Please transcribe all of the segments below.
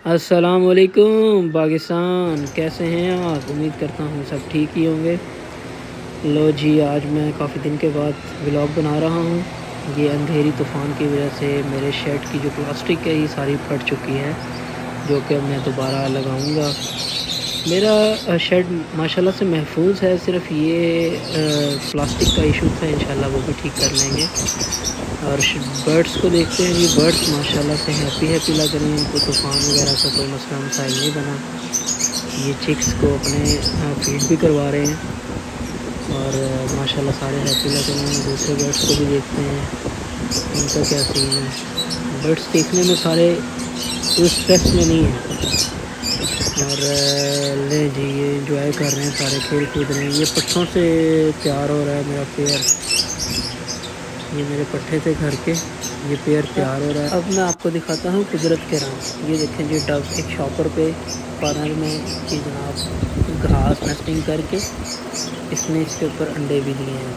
السلام علیکم پاکستان، کیسے ہیں آپ؟ امید کرتا ہوں سب ٹھیک ہی ہوں گے۔ لو جی، آج میں کافی دن کے بعد ولاگ بنا رہا ہوں۔ یہ اندھیری طوفان کی وجہ سے میرے شرٹ کی جو پلاسٹک ہے یہ ساری پھٹ چکی ہے، جو کہ میں دوبارہ لگاؤں گا۔ میرا شرٹ ماشاءاللہ سے محفوظ ہے، صرف یہ پلاسٹک کا ایشو تھا، انشاءاللہ وہ بھی ٹھیک کر لیں گے۔ اور برڈس کو دیکھتے ہیں جی، برڈس ماشاءاللہ سے ہیپی لگ رہے ہیں، ان کو طوفان وغیرہ کا کوئی مسئلہ مسائل نہیں بنا۔ یہ چکس کو اپنے فیڈ بھی کروا رہے ہیں اور ماشاءاللہ سارے ہیپی لگ رہے ہیں۔ دوسرے برڈس کو بھی دیکھتے ہیں، ان کا کیا سین ہے۔ برڈس دیکھنے میں سارے کوئی اسٹریس میں نہیں ہیں اور لے جی یہ انجوائے کر رہے ہیں، سارے کھیل کود رہے ہیں۔ یہ پٹھوں سے تیار ہو رہا ہے میرا پیئر، یہ میرے پٹھے تھے گھر کے، یہ پیئر تیار ہو رہا ہے۔ اب میں آپ کو دکھاتا ہوں قدرت کے رنگ۔ یہ دیکھیں جی، ڈو ایک شاپر پہ کارنر میں کہ جناب گھاس نیسٹنگ کر کے اس نے اس کے اوپر انڈے بھی دیے ہیں۔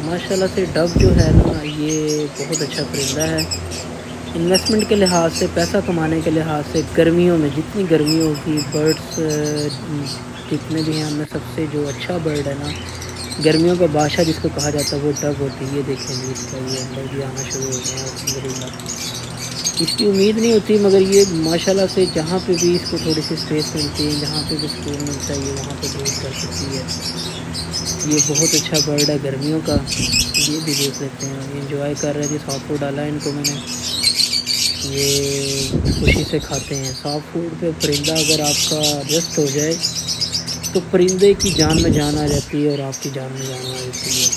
ماشاءاللہ سے ڈو جو ہے نا، یہ بہت اچھا پرندہ ہے۔ انویسٹمنٹ کے لحاظ سے، پیسہ کمانے کے لحاظ سے، گرمیوں میں جتنی گرمی ہوگی، برڈس جتنے بھی ہیں ان میں سب سے جو اچھا برڈ ہے نا، گرمیوں کا بادشاہ جس کو کہا جاتا ہے، وہ ڈو ہوتی ہے۔ یہ دیکھیں جی، اس کا یہ انڈر بھی آنا شروع ہو گیا ہے الحمدللہ۔ اس کی امید نہیں ہوتی، مگر یہ ماشاءاللہ سے جہاں پہ بھی اس کو تھوڑی سی اسپیس ملتی ہے، جہاں پہ بھی سکون ملتا ہے، یہ وہاں پہ بریڈ کر سکتی ہے۔ یہ بہت اچھا برڈ ہے گرمیوں کا۔ یہ بھی دیکھ لیتے ہیں، یہ انجوائے کر رہے ہیں جی۔ سافٹ فوڈ ڈالا ہے ان کو میں نے، یہ خوشی سے کھاتے ہیں۔ سافٹ فوڈ پہ پرندہ اگر آپ کا ایڈجسٹ ہو جائے تو پرندے کی جان میں جان آ جاتی ہے اور آپ کی جان میں جان آ جاتی ہے۔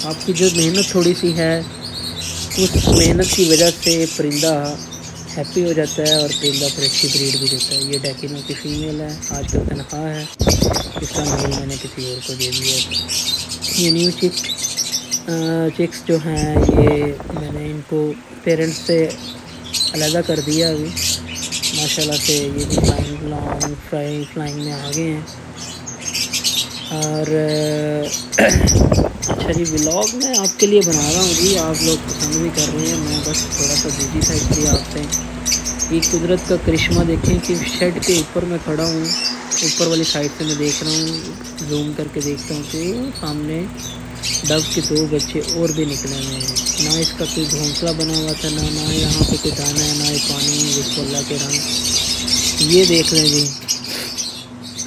آپ کی جو محنت تھوڑی سی ہے، اس محنت کی وجہ سے پرندہ ہیپی ہو جاتا ہے اور پرندہ پھر اچھی بریڈ بھی دیتا ہے۔ یہ ڈیکینو کی فیمیل ہے، آج کل تنخواہ ہے، اس کا میل میں نے کسی اور کو دے دیا ہے۔ یہ نیو چکس جو ہیں، یہ میں نے ان کو پیرنٹس سے علیحدہ کر دیا ابھی ماشاءاللہ سے۔ یہ بھی فلائنگ میں آ گئے ہیں۔ اور اچھا جی، ولاگ میں آپ کے لیے بنا رہا ہوں جی، آپ لوگ پسند بھی کر رہے ہیں، میں بس تھوڑا سا بزی تھا اس لیے آپ سے۔ یہ قدرت کا کرشمہ دیکھیں کہ شیڈ کے اوپر میں کھڑا ہوں، اوپر والی سائڈ سے میں دیکھ رہا ہوں، زوم کر کے دیکھتا ہوں تو سامنے ڈو کے دو بچے اور بھی نکلے ہوئے ہیں۔ نہ اس کا کوئی گھونسلہ بنا ہوا تھا، نہ یہاں پہ کوئی دانہ ہے، نہ یہ پانی ہے، دیکھو اللہ کے رنگ۔ یہ دیکھ لیں جی،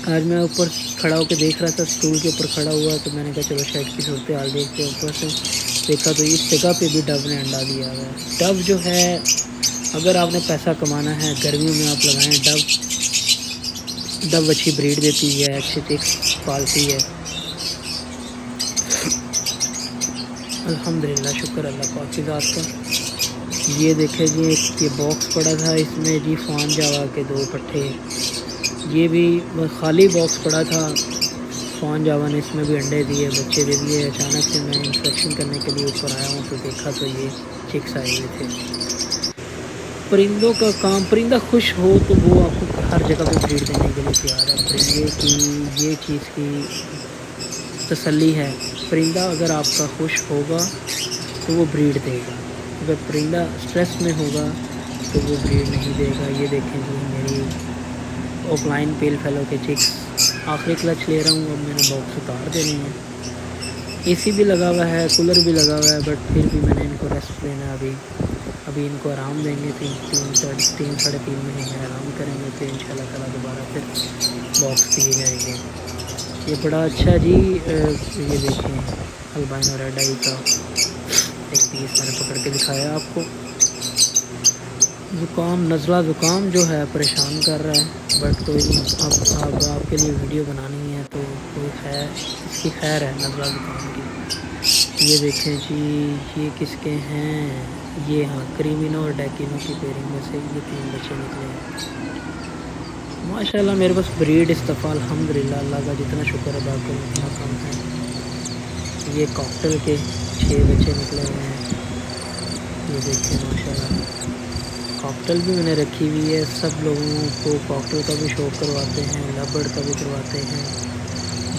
آج میں اوپر کھڑا ہو کے دیکھ رہا تھا، اسٹول کے اوپر کھڑا ہوا، تو میں نے کہا چلو شیڈ کی صورتحال دیکھتے ہیں۔ اوپر سے دیکھا تو اس جگہ پہ بھی ڈو نے انڈا دیا ہوا ہے۔ ڈو جو ہے، اگر آپ نے پیسہ کمانا ہے گرمیوں میں آپ لگائیں ڈو۔ ڈو اچھی بریڈ دیتی ہے، اچھے چکس پالتی ہے الحمدللہ، شکر اللہ پاک کی ذات کا۔ یہ دیکھیں جی، ایک یہ باکس پڑا تھا، اس میں جی فان جاوا کے دو پٹھے، یہ بھی خالی باکس پڑا تھا، فان جاوا نے اس میں بھی انڈے دیے، بچے دے دیے۔ اچانک سے میں انسپیکشن کرنے کے لیے اوپر آیا ہوں تو دیکھا تو یہ چکس آئے ہوئے تھے۔ پرندوں کا کام، پرندہ خوش ہو تو وہ آپ کو ہر جگہ پہ بریڈ دینے کے لیے تیار ہے۔ پرندے کی یہ چیز کی تسلی ہے، پرندہ اگر آپ کا خوش ہوگا تو وہ بریڈ دے گا، اگر پرندہ اسٹریس میں ہوگا تو وہ بریڈ نہیں دے گا۔ یہ دیکھیں جی، میری آف لائن پیل فیلو کے چکس، آخری کلچ لے رہا ہوں، اب میں نے باکس اتار دینے ہیں۔ اے سی بھی لگا ہوا ہے، کولر بھی لگا ہوا ہے، بٹ پھر بھی میں نے ان کو ریسٹ دینا ہے ابھی ان کو آرام دیں گے، 3-3.5 مہینے آرام کریں گے، پھر انشاءاللہ تعالیٰ دوبارہ پھر باکس دیے جائیں گے۔ یہ بڑا اچھا جی، یہ دیکھیں البائنو ریڈ آئی کا ایک پیس میں نے پکڑ کے دکھایا آپ کو۔ زکام، نزلہ زکام جو ہے پریشان کر رہا ہے، بٹ کوئی نہیں، اب آپ کے لیے ویڈیو بنانی ہے تو کوئی خیر، اس کی خیر ہے نزلہ زکام کی۔ یہ دیکھیں جی، یہ کس کے ہیں، یہ ہاں کریمینو اور ڈیکینو کی پیرنگ میں سے یہ 3 بچے نکلے ہیں ماشاءاللہ۔ میرے پاس بریڈ اس دفعہ الحمدللہ، اللہ کا جتنا شکر ادا کروں اتنا کم ہے۔ یہ کاکٹل کے 6 بچے نکلے ہوئے ہیں، یہ دیکھیں ماشاءاللہ۔ کاکٹل بھی میں نے رکھی ہوئی ہے، سب لوگوں کو کاکٹل کا بھی شوق کرواتے ہیں، لبرڈ کا بھی کرواتے ہیں،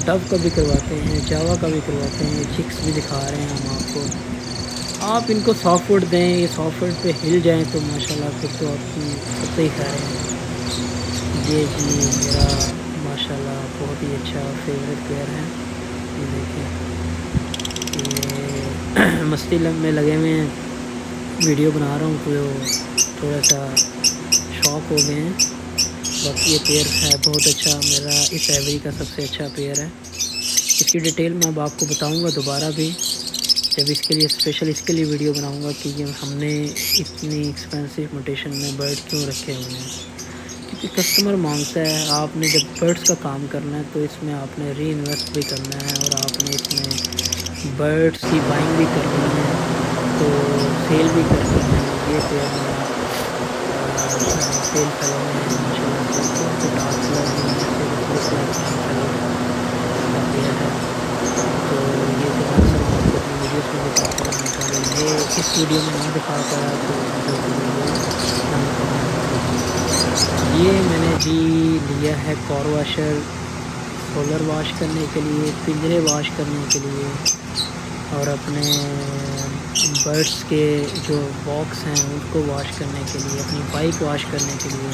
ڈو کا بھی کرواتے ہیں، جاوا کا بھی کرواتے ہیں۔ چکس بھی دکھا رہے ہیں ہم آپ کو۔ آپ ان کو سافٹ ووڈ دیں، یہ سافٹ ووڈ پہ ہل جائیں تو ماشاءاللہ پھر تو آپ کی کتے ہی خیر ہیں۔ یہ جی میرا ماشاءاللہ بہت ہی اچھا فیوریٹ پیئر ہے. یہ دیکھیں یہ مستی میں لگے ہوئے ہیں, ویڈیو بنا رہا ہوں تو تھوڑا سا شوق ہو گئے ہیں. باقی یہ پیئر ہے بہت اچھا, میرا اس ایوری کا سب سے اچھا پیئر ہے. اس کی ڈیٹیل میں اب آپ کو بتاؤں گا دوبارہ بھی, جب اس کے لیے اسپیشل اس کے لیے ویڈیو بناؤں گا کہ یہ ہم نے اتنی ایکسپینسو موٹیشن میں برڈ کیوں رکھے ہوئے ہیں. کیونکہ کسٹمر مانگتا ہے, آپ نے جب برڈس کا کام کرنا ہے تو اس میں آپ نے ری انویسٹ بھی کرنا ہے, اور آپ نے اس میں برڈس کی بائنگ بھی کرنی ہے, تو سیل بھی کرنی ہے. یہ پیئر میرا پین فیلو میں ماشاء اللہ سے بہت ڈارک کلر میں سے لک لائک پین فیلو کا پیئر ہے. تو یہ تو میں اکثر آپ کو اپنی ویڈیوز میں دکھاتا ہوں, اگر یہ اس ویڈیو میں نہ دکھا پایا تو ہوپ ویڈیو نہ کمنٹ کریں. یہ میں نے جی لیا ہے کار واشر, سولر واش کرنے کے لیے, پنجرے واش کرنے کے لیے, اور اپنے برڈس کے جو باکس ہیں ان کو واش کرنے کے لیے, اپنی بائک واش کرنے کے لیے.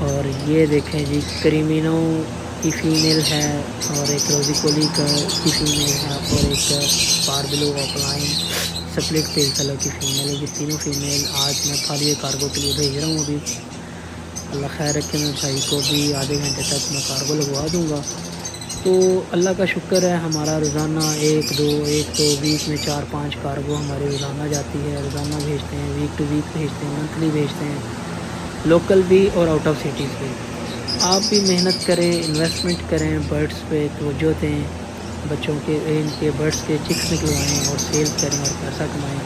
اور یہ دیکھیں جی کریمینو کی فیمیل ہے, اور ایک روزی کولی کی فیمیل ہے, اور ایک پاربلو آف لائن سپلٹ پیل فیلو کی فیمیل ہے. یہ تینوں فیمیل آج میں خالی کارگو کے لیے بھیج رہا ہوں. ابھی اللہ خیر رکھے, میں بھائی کو بھی آدھے گھنٹے تک میں کارگو لگوا دوں گا. تو اللہ کا شکر ہے, ہمارا روزانہ ایک دو ویک میں 4-5 کارگو ہماری روزانہ جاتی ہے. روزانہ بھیجتے ہیں, ویک ٹو ویک بھیجتے ہیں, منتھلی بھیجتے ہیں, لوکل بھی اور آؤٹ آف سٹیز بھی. آپ بھی محنت کریں, انویسٹمنٹ کریں, برڈس پہ توجہ دیں, بچوں کے ان کے برڈس کے چکس نکلوائیں اور سیل کریں اور پیسہ کمائیں.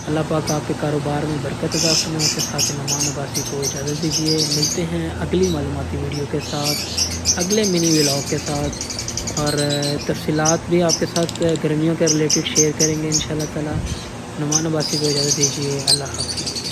اللہ پاک آپ کے کاروبار میں برکت عطا فرمائے. کے ساتھ نعمان عباسی کو اجازت دیجیے. ملتے ہیں اگلی معلوماتی ویڈیو کے ساتھ, اگلے منی ولاگ کے ساتھ, اور تفصیلات بھی آپ کے ساتھ گرمیوں کے ریلیٹڈ شیئر کریں گے ان شاء اللہ تعالی. نعمان عباسی کو اجازت دیجیے. اللہ حافظ.